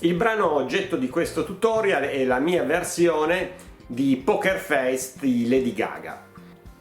Il brano oggetto di questo tutorial è la mia versione di Poker Face di Lady Gaga.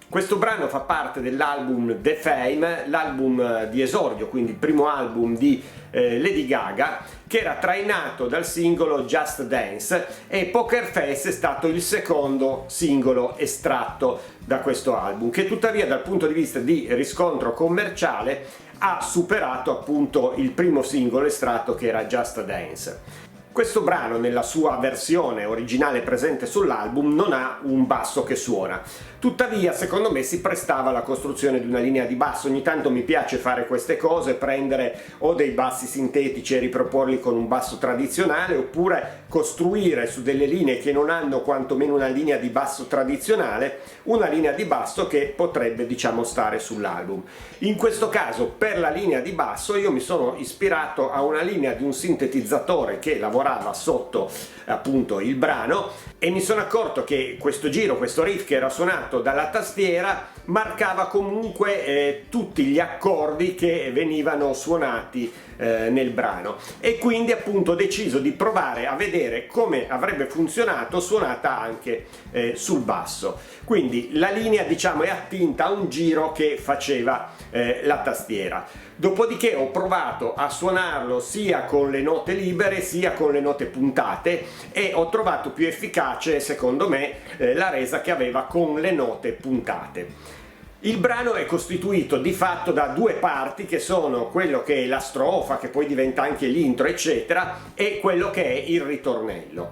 Questo brano fa parte dell'album The Fame, l'album di esordio, quindi il primo album di Lady Gaga, che era trainato dal singolo Just Dance, e Poker Face è stato il secondo singolo estratto da questo album, che tuttavia dal punto di vista di riscontro commerciale ha superato appunto il primo singolo estratto, che era Just Dance. Questo brano, nella sua versione originale presente sull'album, non ha un basso che suona. Tuttavia, secondo me, si prestava alla costruzione di una linea di basso. Ogni tanto mi piace fare queste cose, prendere o dei bassi sintetici e riproporli con un basso tradizionale, oppure costruire su delle linee che non hanno quantomeno una linea di basso tradizionale, una linea di basso che potrebbe, diciamo, stare sull'album. In questo caso, per la linea di basso, io mi sono ispirato a una linea di un sintetizzatore che lavorava sotto appunto il brano, e mi sono accorto che questo giro, questo riff che era suonato dalla tastiera, marcava comunque tutti gli accordi che venivano suonati nel brano, e quindi appunto ho deciso di provare a vedere come avrebbe funzionato suonata anche sul basso. Quindi la linea, diciamo, è attinta a un giro che faceva la tastiera. Dopodiché ho provato a suonarlo sia con le note libere sia con le note puntate, e ho trovato più efficace, secondo me, la resa che aveva con le note puntate. Il brano è costituito di fatto da due parti, che sono quello che è la strofa, che poi diventa anche l'intro eccetera, e quello che è il ritornello.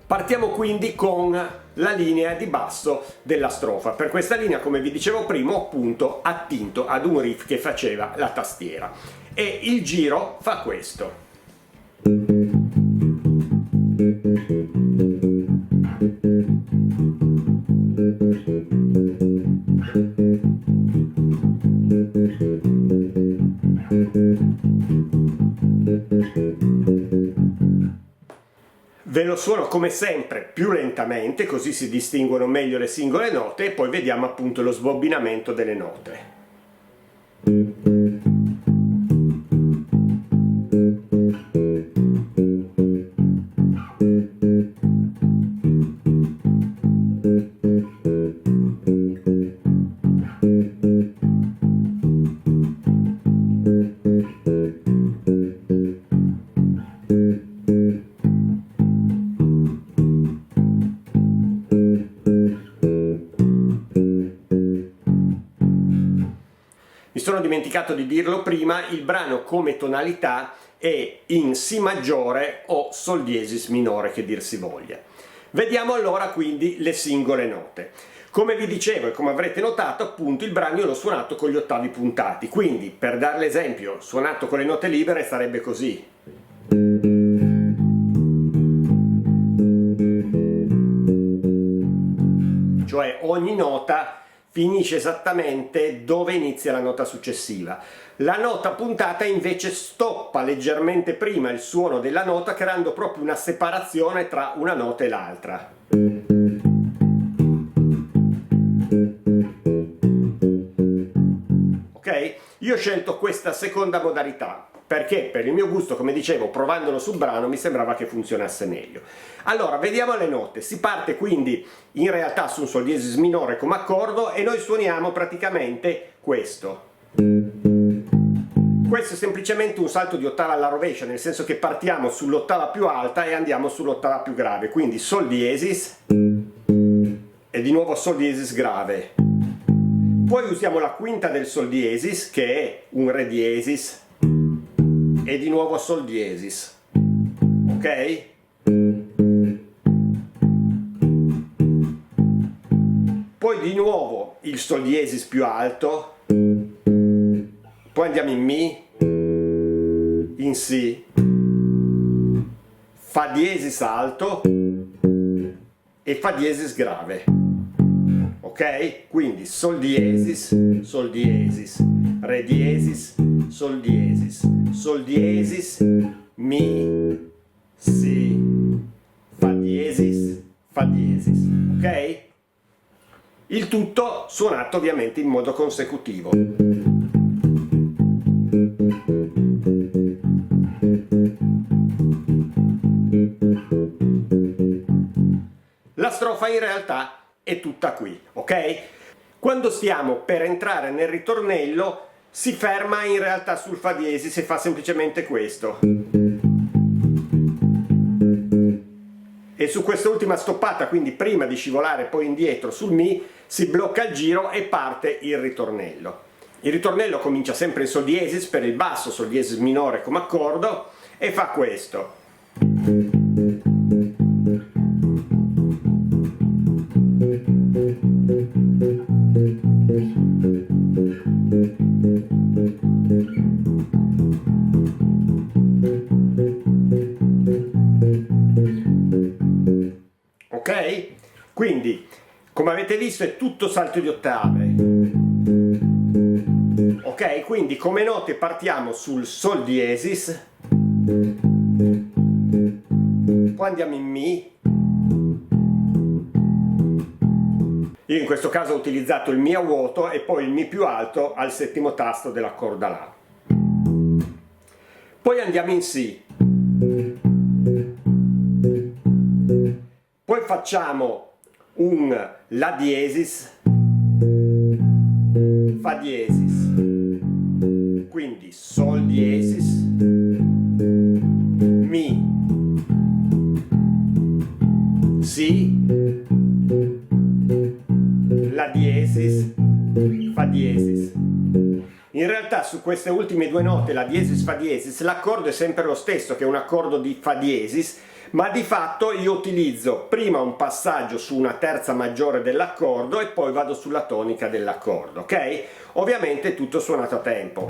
Partiamo quindi con la linea di basso della strofa. Per questa linea, come vi dicevo prima, ho appunto attinto ad un riff che faceva la tastiera, e il giro fa questo. Ve lo suono come sempre più lentamente, così si distinguono meglio le singole note, e poi vediamo appunto lo sbobbinamento delle note. Mi sono dimenticato di dirlo prima, il brano come tonalità è in Si maggiore o Sol diesis minore, che dir si voglia. Vediamo allora quindi le singole note. Come vi dicevo e come avrete notato, appunto, il brano io l'ho suonato con gli ottavi puntati, quindi per dare l'esempio suonato con le note libere sarebbe così. Cioè ogni nota finisce esattamente dove inizia la nota successiva. La nota puntata invece stoppa leggermente prima il suono della nota, creando proprio una separazione tra una nota e l'altra. Ok? Io ho scelto questa seconda modalità perché, per il mio gusto, come dicevo, provandolo sul brano mi sembrava che funzionasse meglio. Allora, vediamo le note. Si parte quindi in realtà su un Sol diesis minore come accordo, e noi suoniamo praticamente questo. Questo è semplicemente un salto di ottava alla rovescia, nel senso che partiamo sull'ottava più alta e andiamo sull'ottava più grave, quindi Sol diesis e di nuovo Sol diesis grave. Poi usiamo la quinta del Sol diesis, che è un Re diesis, e di nuovo Sol diesis, ok? Poi di nuovo il Sol diesis più alto, poi andiamo in Mi, in Si, Fa diesis alto e Fa diesis grave, ok? Quindi Sol diesis, Re diesis, Sol diesis, Mi, Si, Fa diesis, ok? Il tutto suonato ovviamente in modo consecutivo. in realtà è tutta qui, ok? Quando stiamo per entrare nel ritornello si ferma in realtà sul fa diesis e fa semplicemente questo. E su quest'ultima stoppata, quindi prima di scivolare poi indietro sul mi, si blocca il giro e parte il ritornello. Il ritornello comincia sempre in sol diesis per il basso, sol diesis minore come accordo, e fa questo. Ok? Quindi, come avete visto, è tutto salto di ottave. Ok? Quindi come note partiamo sul sol diesis, poi andiamo in mi. Io in questo caso ho utilizzato il mi a vuoto e poi il mi più alto al settimo tasto della corda La. Poi andiamo in si. Poi facciamo un La diesis, Fa diesis, quindi Sol diesis, Mi, Si, La diesis, Fa diesis. In realtà su queste ultime due note, La diesis, Fa diesis, l'accordo è sempre lo stesso, che è un accordo di Fa diesis, ma di fatto io utilizzo prima un passaggio su una terza maggiore dell'accordo e poi vado sulla tonica dell'accordo, ok? Ovviamente tutto suonato a tempo.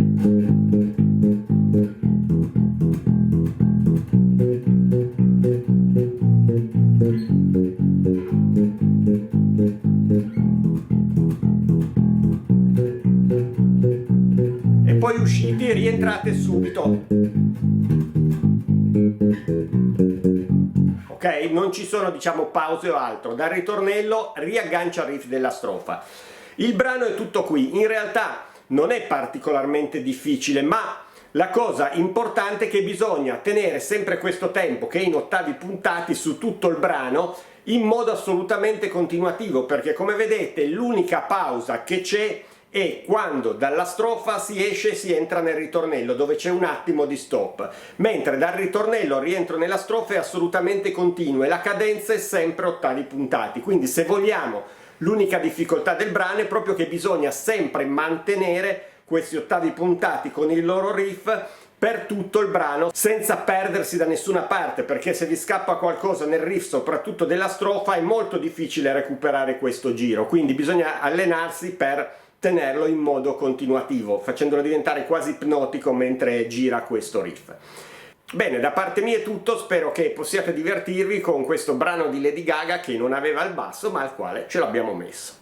E poi usciti e rientrate subito. Ok? Non ci sono, diciamo, pause o altro. Dal ritornello riaggancia il riff della strofa. Il brano è tutto qui. In realtà non è particolarmente difficile, ma la cosa importante è che bisogna tenere sempre questo tempo, che è in ottavi puntati, su tutto il brano, in modo assolutamente continuativo, perché come vedete l'unica pausa che c'è e quando dalla strofa si esce e si entra nel ritornello, dove c'è un attimo di stop, mentre dal ritornello al rientro nella strofa è assolutamente continuo e la cadenza è sempre ottavi puntati. Quindi se vogliamo, l'unica difficoltà del brano è proprio che bisogna sempre mantenere questi ottavi puntati con il loro riff per tutto il brano senza perdersi da nessuna parte, perché se vi scappa qualcosa nel riff, soprattutto della strofa, è molto difficile recuperare questo giro. Quindi bisogna allenarsi per tenerlo in modo continuativo, facendolo diventare quasi ipnotico mentre gira questo riff. Bene, da parte mia è tutto, spero che possiate divertirvi con questo brano di Lady Gaga che non aveva il basso ma al quale ce l'abbiamo messo.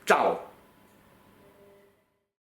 Ciao!